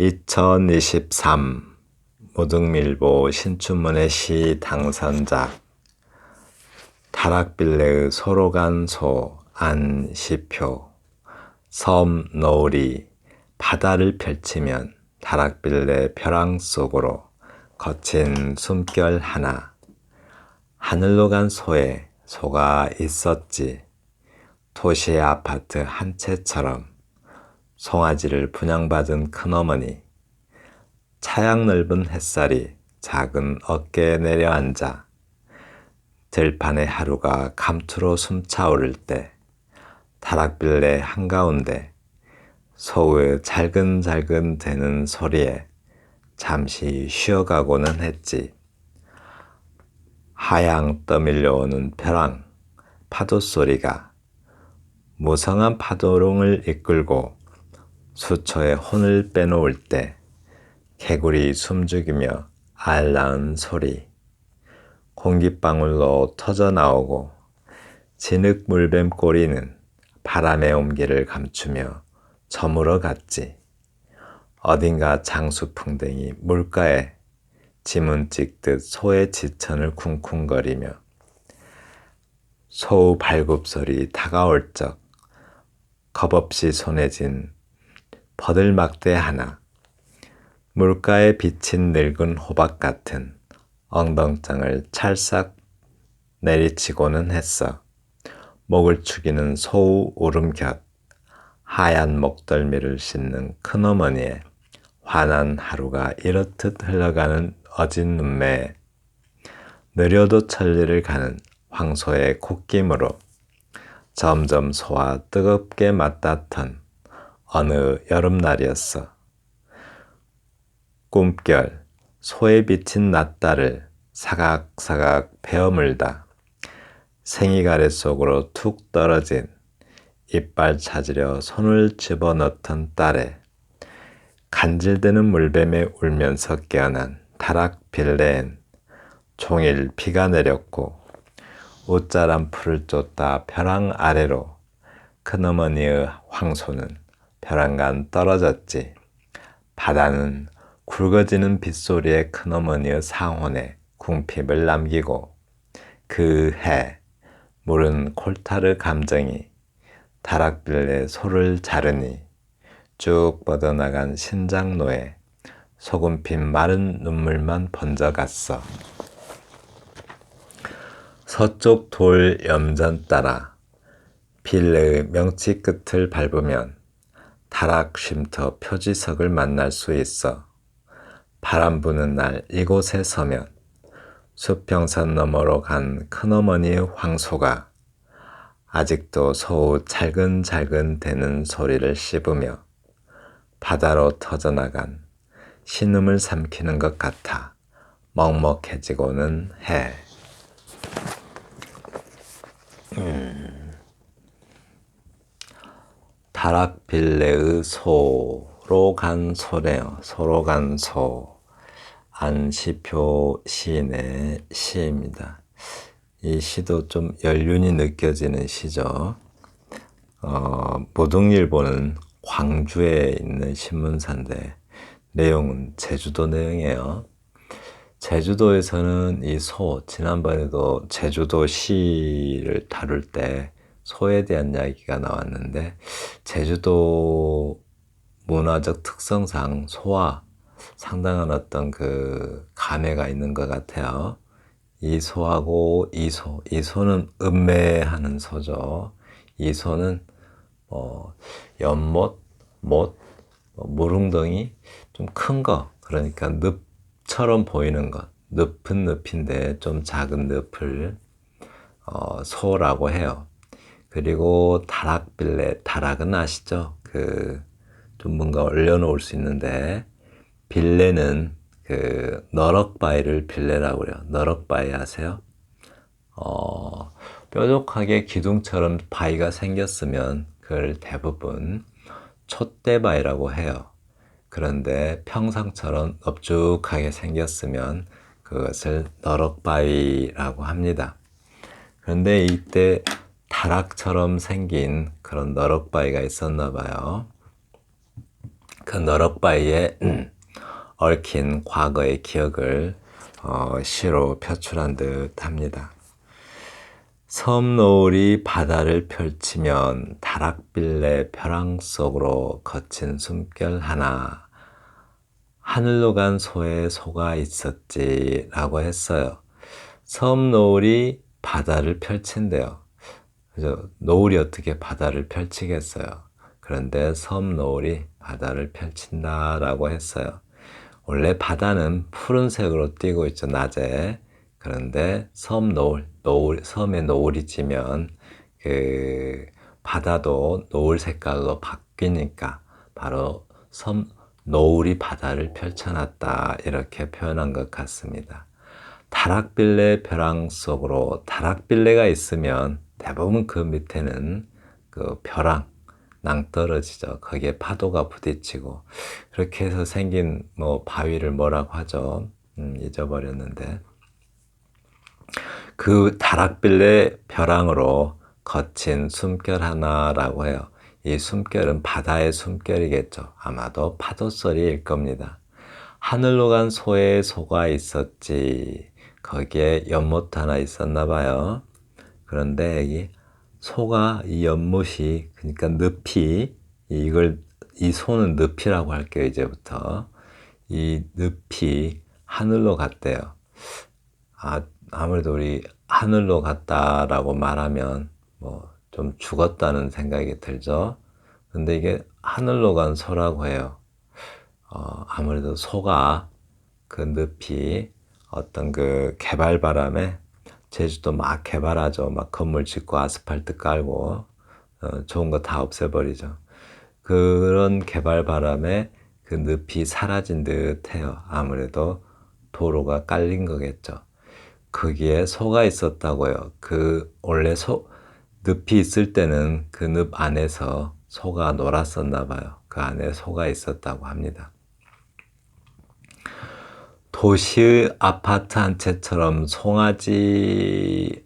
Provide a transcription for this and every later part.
2023 모등밀보 신춘문예 시 당선작 다락빌레의 소로간소 안시표 섬 노을이 바다를 펼치면 다락빌레 벼랑 속으로 거친 숨결 하나 하늘로 간 소에 소가 있었지. 도시의 아파트 한 채처럼 송아지를 분양받은 큰어머니 차양 넓은 햇살이 작은 어깨에 내려앉아 들판의 하루가 감투로 숨차오를 때 다락빌레 한가운데 소의 잘근잘근 대는 소리에 잠시 쉬어가고는 했지. 하양 떠밀려오는 벼랑 파도 소리가 무성한 파도롱을 이끌고 수초의 혼을 빼놓을 때 개구리 숨죽이며 알 낳은 소리 공기방울로 터져나오고 진흙 물뱀 꼬리는 바람의 온기를 감추며 저물어 갔지. 어딘가 장수풍뎅이 물가에 지문 찍듯 소의 지천을 쿵쿵거리며 소의 발굽소리 다가올 적 겁없이 손에 쥔 버들막대 하나 물가에 비친 늙은 호박 같은 엉덩장을 찰싹 내리치고는 했어. 목을 축이는 소의 울음 곁 하얀 목덜미를 씻는 큰어머니의 환한 하루가 이렇듯 흘러가는 어진 눈매에 느려도 천리를 가는 황소의 콧김으로 점점 소와 뜨겁게 맞닿던 어느 여름날이었어. 꿈결 소에 비친 낫달을 사각사각 베어물다 생이가래 속으로 툭 떨어진 이빨 찾으려 손을 집어넣던 딸에 간질대는 물뱀에 울면서 깨어난 다락빌레엔 종일 비가 내렸고 옷자람 풀을 쫓다 벼랑 아래로 큰어머니의 황소는 벼랑간 떨어졌지. 바다는 굵어지는 빗소리에 큰어머니의 상혼에 궁핍을 남기고 그 해 물은 콜타르 감정이 다락빌레 소를 자르니 쭉 뻗어나간 신장로에 소금핀 마른 눈물만 번져갔어. 서쪽 돌 염전 따라 빌레의 명치 끝을 밟으면 다락 쉼터 표지석을 만날 수 있어. 바람 부는 날 이곳에 서면 수평선 너머로 간 큰어머니의 황소가 아직도 소의 잘근잘근 대는 소리를 씹으며 바다로 터져나간 신음을 삼키는 것 같아 먹먹해지고는 해. 다락빌레의 소로 간 소래요. 소로 간 소. 안시표 시인의 시입니다. 이 시도 좀 연륜이 느껴지는 시죠. 모등일보는 광주에 있는 신문사인데 내용은 제주도 내용이에요. 제주도에서는 이 소, 지난번에도 제주도 시를 다룰 때 소에 대한 이야기가 나왔는데 제주도 문화적 특성상 소와 상당한 어떤 그 감회가 있는 것 같아요. 이 소하고 이 소는 음매하는 소죠. 이 소는 연못, 못, 무릉덩이 좀 큰 거, 그러니까 늪처럼 보이는 것, 늪은 늪인데 좀 작은 늪을 소라고 해요. 그리고 다락빌레, 다락은 아시죠? 좀 뭔가 올려놓을 수 있는데 빌레는 너럭바위를 빌레라고 그래요. 너럭바위 아세요? 뾰족하게 기둥처럼 바위가 생겼으면 그걸 대부분 촛대바위라고 해요. 그런데 평상처럼 넙죽하게 생겼으면 그것을 너럭바위라고 합니다. 그런데 이때 다락처럼 생긴 그런 너럭바위가 있었나 봐요. 그 너럭바위에 얽힌 과거의 기억을 시로 표출한 듯 합니다. 섬 노을이 바다를 펼치면 다락빌레 벼랑 속으로 거친 숨결 하나, 하늘로 간 소에 소가 있었지 라고 했어요. 섬 노을이 바다를 펼친대요. 그죠? 노을이 어떻게 바다를 펼치겠어요? 그런데 섬 노을이 바다를 펼친다라고 했어요. 원래 바다는 푸른색으로 띄고 있죠, 낮에. 그런데 섬 노을, 섬에 노을이 지면 그 바다도 노을 색깔로 바뀌니까 바로 섬 노을이 바다를 펼쳐놨다 이렇게 표현한 것 같습니다. 다락빌레 벼랑 속으로 다락빌레가 있으면 대부분 그 밑에는 그 벼랑 낭떠러지죠. 거기에 파도가 부딪히고 그렇게 해서 생긴 뭐 바위를 뭐라고 하죠? 잊어버렸는데 그 다락빌레 벼랑으로 거친 숨결 하나라고 해요. 이 숨결은 바다의 숨결이겠죠. 아마도 파도 소리일 겁니다. 하늘로 간 소에 소가 있었지. 거기에 연못 하나 있었나 봐요. 그런데 여기 소가 이 연못이 그러니까 늪이 이 소는 늪이라고 할게요. 이제부터 이 늪이 하늘로 갔대요. 아무래도 우리 하늘로 갔다라고 말하면 뭐 좀 죽었다는 생각이 들죠. 근데 이게 하늘로 간 소라고 해요. 아무래도 소가 그 늪이 어떤 그 개발 바람에 제주도 막 개발하죠. 막 건물 짓고 아스팔트 깔고 좋은 거 다 없애버리죠. 그런 개발 바람에 그 늪이 사라진 듯 해요. 아무래도 도로가 깔린 거겠죠. 거기에 소가 있었다고요. 그 원래 늪이 있을 때는 그 늪 안에서 소가 놀았었나 봐요. 그 안에 소가 있었다고 합니다. 도시의 아파트 한 채처럼 송아지를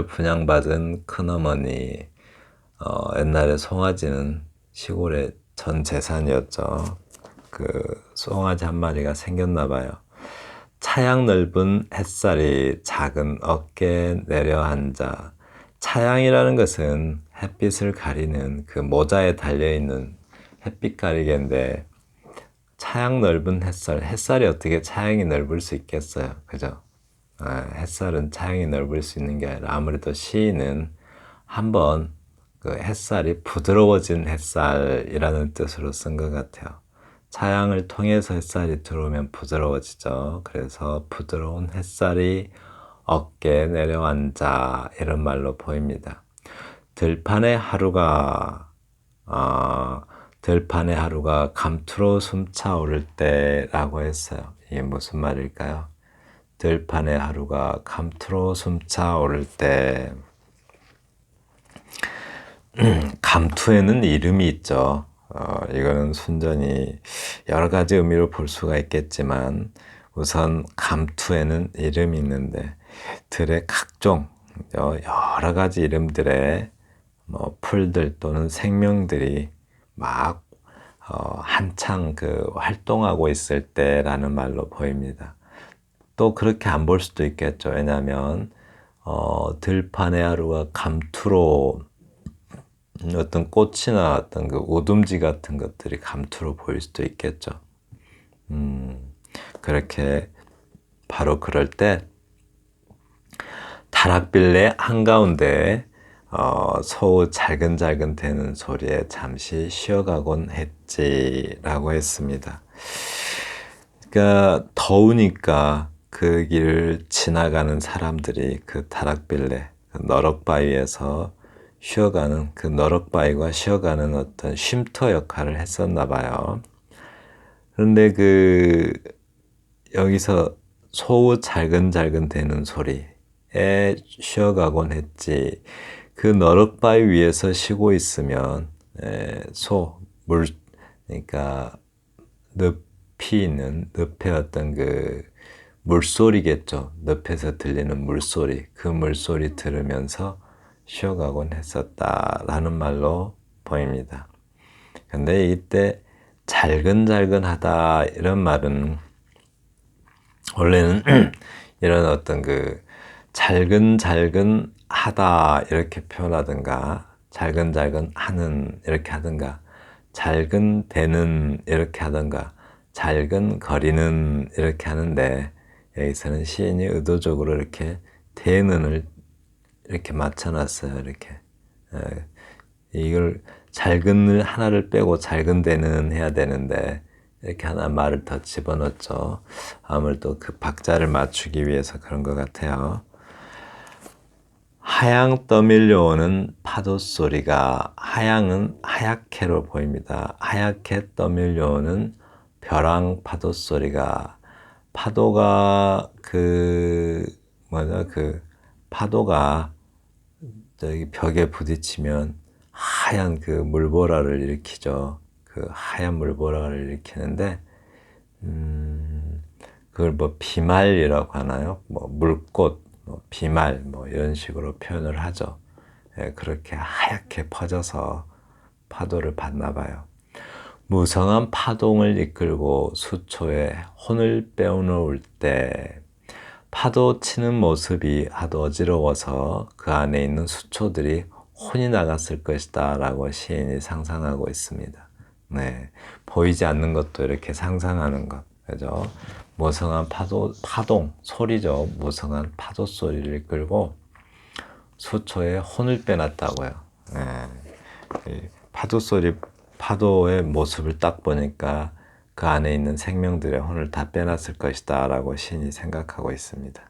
분양받은 큰어머니. 옛날에 송아지는 시골의 전 재산이었죠. 그 송아지 한 마리가 생겼나 봐요. 차양 넓은 햇살이 작은 어깨에 내려앉아. 차양이라는 것은 햇빛을 가리는 그 모자에 달려있는 햇빛 가리개인데 차양 넓은 햇살이 어떻게 차양이 넓을 수 있겠어요? 그죠? 햇살은 차양이 넓을 수 있는 게 아니라 아무래도 시인은 한번 그 햇살이 부드러워진 햇살이라는 뜻으로 쓴 것 같아요. 차양을 통해서 햇살이 들어오면 부드러워지죠. 그래서 부드러운 햇살이 어깨에 내려앉아 이런 말로 보입니다. 들판의 하루가 감투로 숨차오를 때라고 했어요. 이게 무슨 말일까요? 들판의 하루가 감투로 숨차오를 때. 감투에는 이름이 있죠. 이거는 순전히 여러 가지 의미로 볼 수가 있겠지만 우선 감투에는 이름이 있는데 들의 각종 여러 가지 이름들의 뭐 풀들 또는 생명들이 막 한창 그 활동하고 있을 때라는 말로 보입니다. 또 그렇게 안 볼 수도 있겠죠. 왜냐하면 들판의 하루가 감투로 어떤 꽃이나 어떤 그 오둠지 같은 것들이 감투로 보일 수도 있겠죠. 그렇게 바로 그럴 때 다락빌레 한가운데 소우 잘근잘근 대는 소리에 잠시 쉬어가곤 했지라고 했습니다. 그러니까 더우니까 그 길을 지나가는 사람들이 그 다락빌레 그 너럭바위에서 쉬어가는 그 너럭바위가 쉬어가는 어떤 쉼터 역할을 했었나 봐요. 그런데 그 여기서 소우 잘근잘근 대는 소리에 쉬어가곤 했지. 그 너럭바위 위에서 쉬고 있으면 그러니까 늪이 있는 늪의 어떤 그 물소리겠죠. 늪에서 들리는 물소리, 그 물소리 들으면서 쉬어가곤 했었다라는 말로 보입니다. 근데 이때 잘근잘근하다 이런 말은 원래는 이런 어떤 그 잘근잘근하다 이렇게 표현하든가 잘근잘근하는 이렇게 하든가 잘근대는 이렇게 하든가 잘근거리는 이렇게 하는데 여기서는 시인이 의도적으로 이렇게 대는을 이렇게 맞춰놨어요. 이렇게 이걸 잘근을 하나를 빼고 잘근대는 해야 되는데 이렇게 하나 말을 더 집어넣었죠. 아무래도 그 박자를 맞추기 위해서 그런 것 같아요. 하양 떠밀려오는 파도 소리가 하양은 하얗게로 보입니다. 하얗게 떠밀려오는 벼랑 파도 소리가 파도가 파도가 저기 벽에 부딪히면 하얀 그 물보라를 일으키죠. 그 하얀 물보라를 일으키는데 그걸 뭐 비말이라고 하나요? 뭐 물꽃, 뭐 비말 뭐 이런 식으로 표현을 하죠. 예, 그렇게 하얗게 퍼져서 파도를 받나 봐요. 무성한 파동을 이끌고 수초에 혼을 빼어놓을 때 파도 치는 모습이 하도 어지러워서 그 안에 있는 수초들이 혼이 나갔을 것이다 라고 시인이 상상하고 있습니다. 네, 보이지 않는 것도 이렇게 상상하는 것, 그죠? 무성한 파동, 소리죠. 무성한 파도 소리를 이끌고 수초에 혼을 빼놨다고요. 네, 파도 소리, 파도의 모습을 딱 보니까 그 안에 있는 생명들의 혼을 다 빼놨을 것이다 라고 시인이 생각하고 있습니다.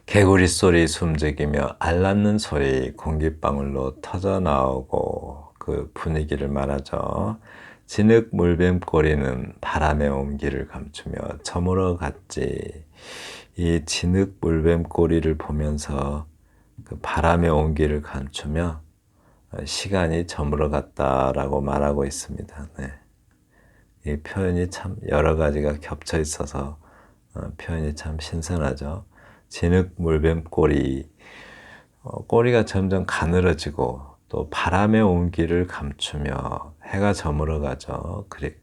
개구리 소리 숨죽이며 알낳는 소리 공기방울로 터져나오고 그 분위기를 말하죠. 진흙 물뱀꼬리는 바람의 온기를 감추며 저물어 갔지. 이 진흙 물뱀꼬리를 보면서 그 바람의 온기를 감추며 시간이 저물어 갔다라고 말하고 있습니다. 네. 이 표현이 참 여러 가지가 겹쳐 있어서 표현이 참 신선하죠. 진흙 물뱀 꼬리, 꼬리가 점점 가늘어지고 또 바람의 온기를 감추며 해가 저물어 가죠. 그래,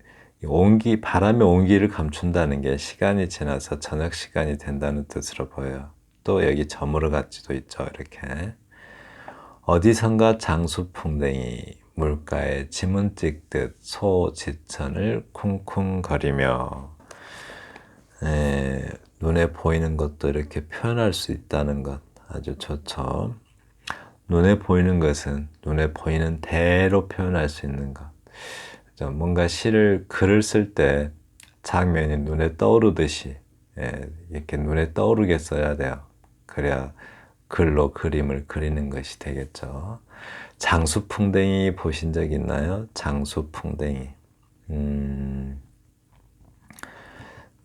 바람의 온기를 감춘다는 게 시간이 지나서 저녁 시간이 된다는 뜻으로 보여요. 또 여기 저물어 갔지도 있죠. 이렇게. 어디선가 장수풍뎅이 물가에 지문 찍듯 소지천을 쿵쿵거리며 눈에 보이는 것도 이렇게 표현할 수 있다는 것 아주 좋죠. 눈에 보이는 것은 눈에 보이는 대로 표현할 수 있는 것. 뭔가 글을 쓸 때 장면이 눈에 떠오르듯이 이렇게 눈에 떠오르게 써야 돼요. 그래야 글로 그림을 그리는 것이 되겠죠. 장수풍뎅이 보신 적 있나요? 장수풍뎅이.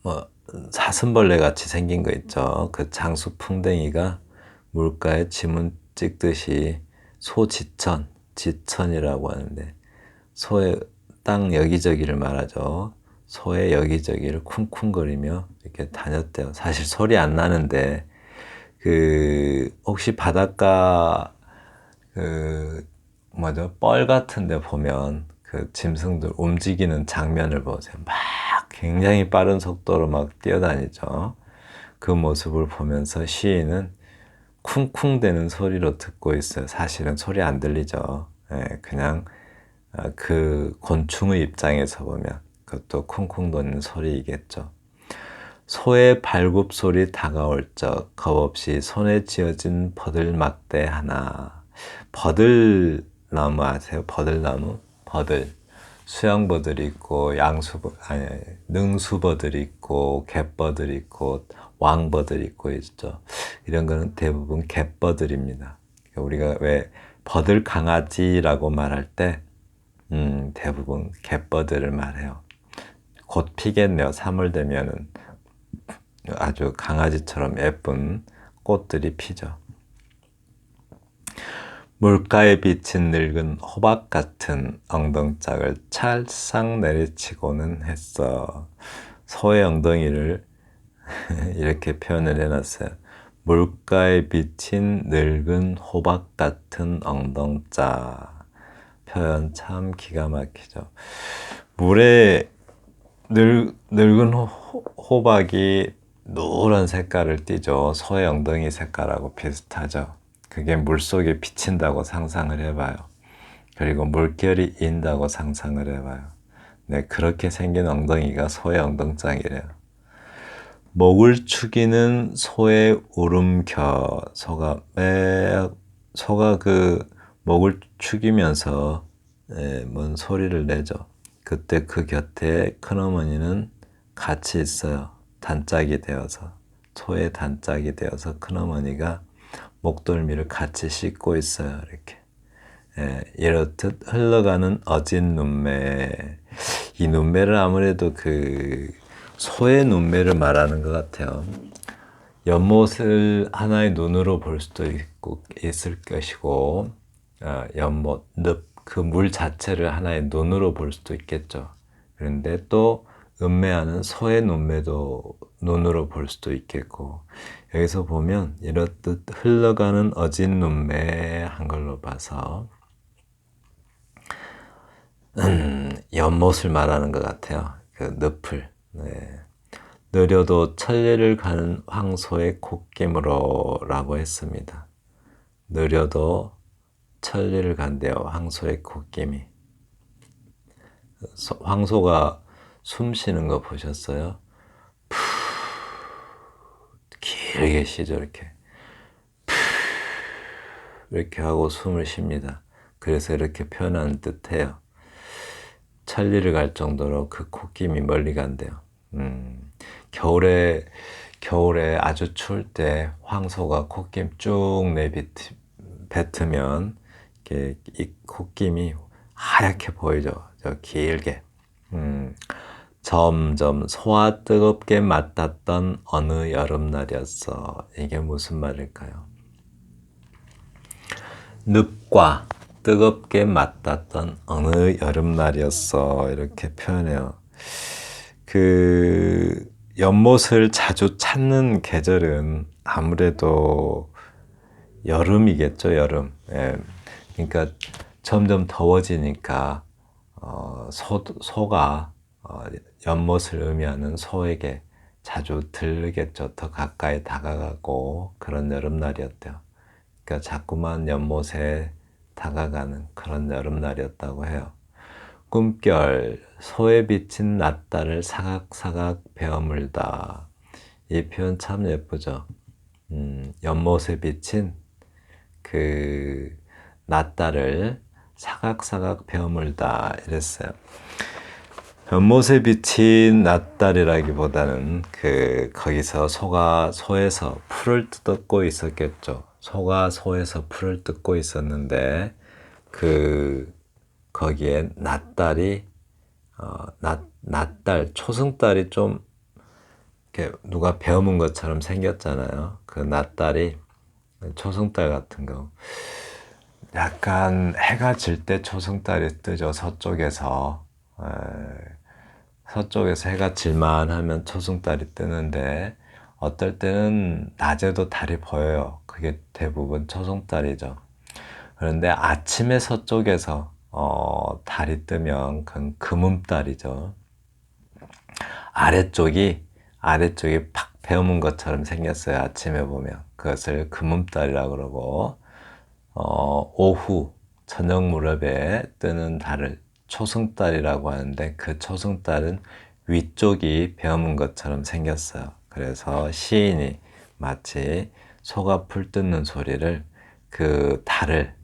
뭐 사슴벌레 같이 생긴 거 있죠. 그 장수풍뎅이가 물가에 지문 찍듯이 소지천, 지천이라고 하는데 소의 땅 여기저기를 말하죠. 소의 여기저기를 쿵쿵거리며 이렇게 다녔대요. 사실 소리 안 나는데 혹시 바닷가 뻘 같은 데 보면 그 짐승들 움직이는 장면을 보세요. 막 굉장히 빠른 속도로 막 뛰어다니죠. 그 모습을 보면서 시인은 쿵쿵대는 소리로 듣고 있어요. 사실은 소리 안 들리죠. 그냥 그 곤충의 입장에서 보면 그것도 쿵쿵 도는 소리이겠죠. 소의 발굽소리 다가올 적 겁없이 손에 쥐어진 버들막대 하나. 버들나무 아세요? 버들나무? 수양버들이 있고 능수버들이 있고 갯버들이 있고 왕버들이 있고 있죠. 이런 거는 대부분 갯버들입니다. 우리가 왜 버들 강아지라고 말할 때 대부분 갯버들을 말해요. 곧 피겠네요. 3월 되면은 아주 강아지처럼 예쁜 꽃들이 피죠. 물가에 비친 늙은 호박 같은 엉덩짝을 찰싹 내리치고는 했어. 소의 엉덩이를 이렇게 표현을 해놨어요. 물가에 비친 늙은 호박 같은 엉덩짝. 표현 참 기가 막히죠. 물에 늙은 호박이 노란 색깔을 띠죠. 소의 엉덩이 색깔하고 비슷하죠. 그게 물속에 비친다고 상상을 해봐요. 그리고 물결이 인다고 상상을 해봐요. 네, 그렇게 생긴 엉덩이가 소의 엉덩장이래요. 목을 축이는 소의 울음켜. 소가 그 목을 축이면서 뭔 소리를 내죠. 그때 그 곁에 큰어머니는 같이 있어요. 단짝이 되어서. 소의 단짝이 되어서 큰어머니가 목덜미를 같이 씻고 있어요. 이렇게. 이렇듯 흘러가는 어진 눈매. 이 눈매를 아무래도 그 소의 눈매를 말하는 것 같아요. 연못을 하나의 눈으로 볼 수도 있을 것이고, 연못, 늪, 그 물 자체를 하나의 눈으로 볼 수도 있겠죠. 그런데 또 음매하는 소의 눈매도 눈으로 볼 수도 있겠고, 여기서 보면 이렇듯 흘러가는 어진 눈매 한 걸로 봐서 연못을 말하는 것 같아요. 그 늪을. 네. 느려도 천리를 가는 황소의 콧김으로 라고 했습니다. 느려도 천리를 간대요. 황소의 콧김이. 황소가 숨 쉬는 거 보셨어요? 푸 길게 쉬죠. 이렇게 하고 숨을 쉽니다. 그래서 이렇게 표현하는 듯해요. 천리를 갈 정도로 그 콧김이 멀리 간대요. 겨울에 아주 추울 때 황소가 콧김 쭉 뱉으면 이렇게 이 콧김이 하얗게 보이죠. 저 길게. 점점 소와 뜨겁게 맞닿던 어느 여름날이었어. 이게 무슨 말일까요? 늪과 뜨겁게 맞닿던 어느 여름날이었어. 이렇게 표현해요. 그 연못을 자주 찾는 계절은 아무래도 여름이겠죠, 여름. 예. 그러니까 점점 더워지니까 소가 연못을 의미하는 소에게 자주 들르겠죠. 더 가까이 다가가고 그런 여름날이었대요. 그러니까 자꾸만 연못에 다가가는 그런 여름날이었다고 해요. 꿈결, 소에 비친 낫달을 사각사각 베어물다. 이 표현 참 예쁘죠. 연못에 비친 그 낫달을 사각사각 베어물다 이랬어요. 연못에 비친 낫달이라기보다는 거기서 소가 소에서 풀을 뜯고 있었겠죠. 소가 소에서 풀을 뜯고 있었는데 거기에 낫달이 낫달 초승달이 좀 이렇게 누가 베어문 것처럼 생겼잖아요. 그 낫달이 초승달 같은 거. 약간 해가 질 때 초승달이 뜨죠. 서쪽에서 해가 질만 하면 초승달이 뜨는데 어떨 때는 낮에도 달이 보여요. 그게 대부분 초승달이죠. 그런데 아침에 서쪽에서 달이 뜨면 그건 금음달이죠. 아래쪽이 팍 베어문 것처럼 생겼어요. 아침에 보면 그것을 금음달이라고 그러고 오후 저녁 무렵에 뜨는 달을 초승달이라고 하는데 그 초승달은 위쪽이 베어문 것처럼 생겼어요. 그래서 시인이 마치 소가 풀 뜯는 소리를 그 달을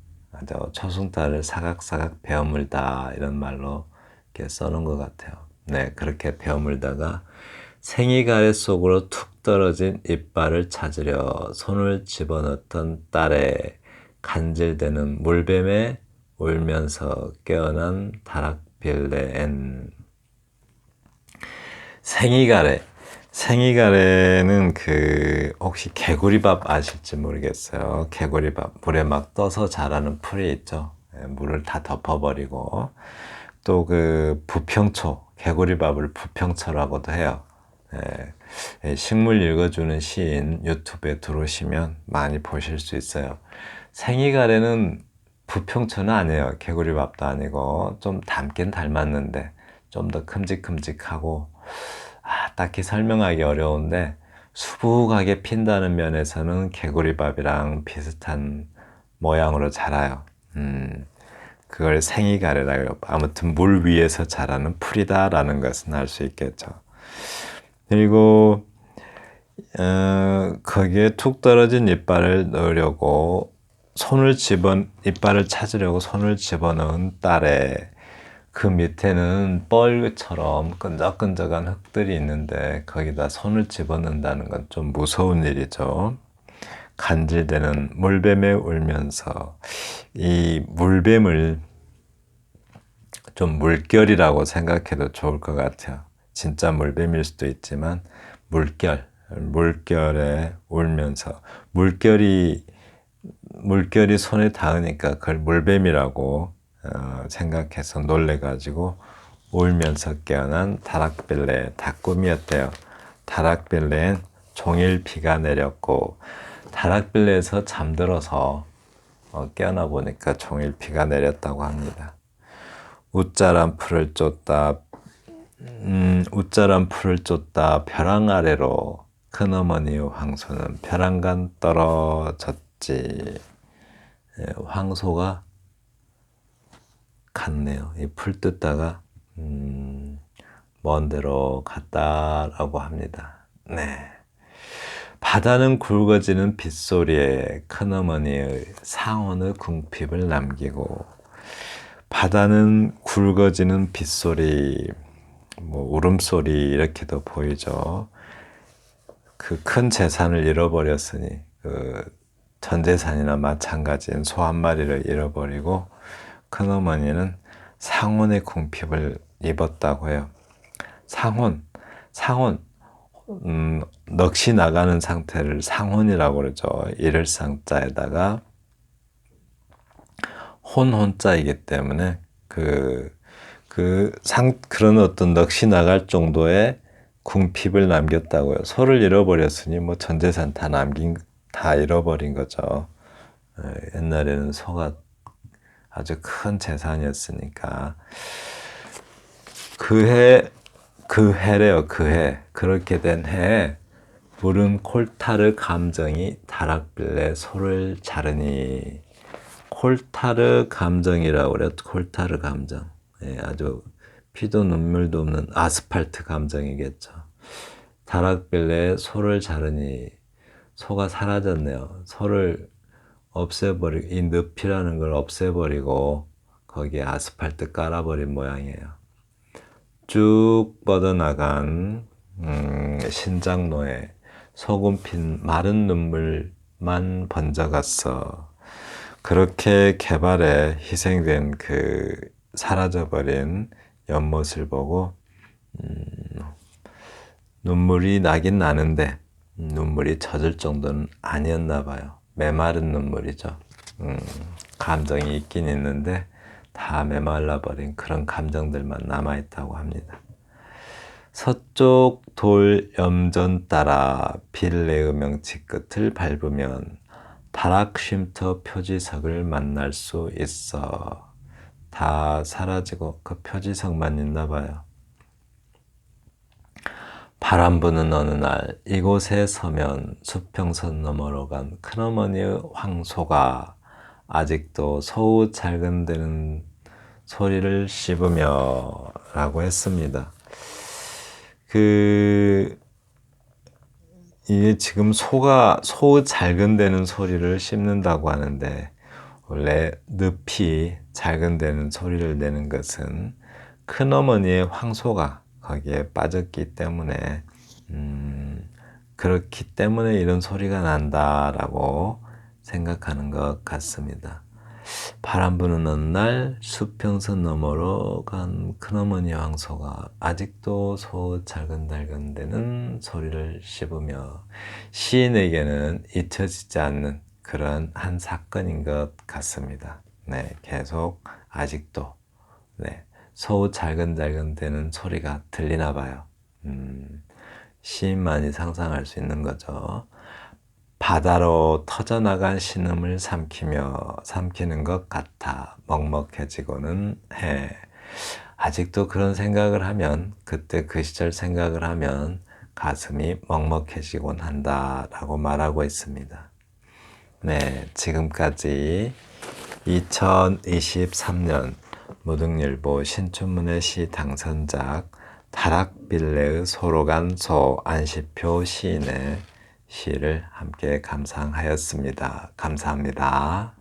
초승달을 사각사각 베어물다 이런 말로 이렇게 써놓은 것 같아요. 네, 그렇게 베어물다가 생이가 아랫속으로 툭 떨어진 이빨을 찾으려 손을 집어넣던 딸의 간질대는 물뱀에 울면서 깨어난 다락빌레엔. 생이가래는 혹시 개구리밥 아실지 모르겠어요. 개구리밥 물에 막 떠서 자라는 풀이 있죠. 물을 다 덮어버리고 또 부평초 개구리밥을 부평초라고도 해요. 식물 읽어주는 시인 유튜브에 들어오시면 많이 보실 수 있어요. 생이가래는 부평초는 아니에요. 개구리밥도 아니고 좀 닮긴 닮았는데 좀 더 큼직큼직하고 딱히 설명하기 어려운데 수북하게 핀다는 면에서는 개구리밥이랑 비슷한 모양으로 자라요. 그걸 생이가래라고 해요. 아무튼 물 위에서 자라는 풀이다라는 것은 알 수 있겠죠. 그리고 거기에 툭 떨어진 이빨을 넣으려고 이빨을 찾으려고 손을 집어넣은 딸에 그 밑에는 뻘처럼 끈적끈적한 흙들이 있는데 거기다 손을 집어넣는다는 건 좀 무서운 일이죠. 간질되는 물뱀에 울면서 이 물뱀을 좀 물결이라고 생각해도 좋을 것 같아요. 진짜 물뱀일 수도 있지만 물결에 울면서 물결이 손에 닿으니까 그걸 물뱀이라고 생각해서 놀래가지고 울면서 깨어난 다락빌레의 닭꿈이었대요. 다락빌레엔 종일 비가 내렸고 다락빌레에서 잠들어서 깨어나 보니까 종일 비가 내렸다고 합니다. 웃자란 풀을 쫓다 벼랑 아래로 큰어머니의 황소는 벼랑간 떨어졌지. 황소가 갔네요. 이 풀 뜯다가 먼 데로 갔다라고 합니다. 네. 바다는 굵어지는 빗소리에 큰어머니의 상온의 궁핍을 남기고 바다는 굵어지는 빗소리, 울음소리 이렇게도 보이죠. 그 큰 재산을 잃어버렸으니 전 재산이나 마찬가지인 소 한 마리를 잃어버리고 큰어머니는 상온의 궁핍을 입었다고 해요. 상혼, 넋이 나가는 상태를 상혼이라고 그러죠. 이를 상자에다가 혼자이기 때문에 그런 어떤 넋이 나갈 정도의 궁핍을 남겼다고요. 소를 잃어버렸으니 전 재산 다 잃어버린 거죠. 옛날에는 소가 아주 큰 재산이었으니까 그해래요. 그렇게 된 해에 물은 콜타르 감정이 다락빌레 소를 자르니 콜타르 감정이라고 그래요. 콜타르 감정. 아주 피도 눈물도 없는 아스팔트 감정이겠죠. 다락빌레 소를 자르니 소가 사라졌네요. 소를 없애버리고 이 늪이라는 걸 없애버리고 거기에 아스팔트 깔아버린 모양이에요. 쭉 뻗어나간 신장로에 소금 핀 마른 눈물만 번져갔어. 그렇게 개발에 희생된 사라져버린 연못을 보고 눈물이 나긴 나는데 눈물이 젖을 정도는 아니었나 봐요. 메마른 눈물이죠. 감정이 있긴 있는데 다 메말라버린 그런 감정들만 남아있다고 합니다. 서쪽 돌 염전 따라 빌레의 명치 끝을 밟으면 다락 쉼터 표지석을 만날 수 있어. 다 사라지고 그 표지석만 있나 봐요. 바람 부는 어느 날 이곳에 서면 수평선 너머로 간 큰어머니의 황소가 아직도 소우 잘근대는 소리를 씹으며 라고 했습니다. 이게 지금 소우 잘근대는 소리를 씹는다고 하는데 원래 늪이 잘근대는 소리를 내는 것은 큰어머니의 황소가 거기에 빠졌기 때문에 그렇기 때문에 이런 소리가 난다라고 생각하는 것 같습니다. 바람 부는 어느 날 수평선 너머로 간 큰어머니 황소가 아직도 소 잘근달근대는 소리를 씹으며 시인에게는 잊혀지지 않는 그런 한 사건인 것 같습니다. 네, 계속 아직도 소 잘근달근대는 소리가 들리나 봐요. 시인만이 상상할 수 있는 거죠. 바다로 터져나간 신음을 삼키는 것 같아 먹먹해지고는 해. 아직도 그런 생각을 하면, 그때 그 시절 생각을 하면 가슴이 먹먹해지곤 한다라고 말하고 있습니다. 네, 지금까지 2023년 무등일보 신춘문예 시 당선작 다락빌레의 소로간 소 안시표 시인의 시를 함께 감상하였습니다. 감사합니다.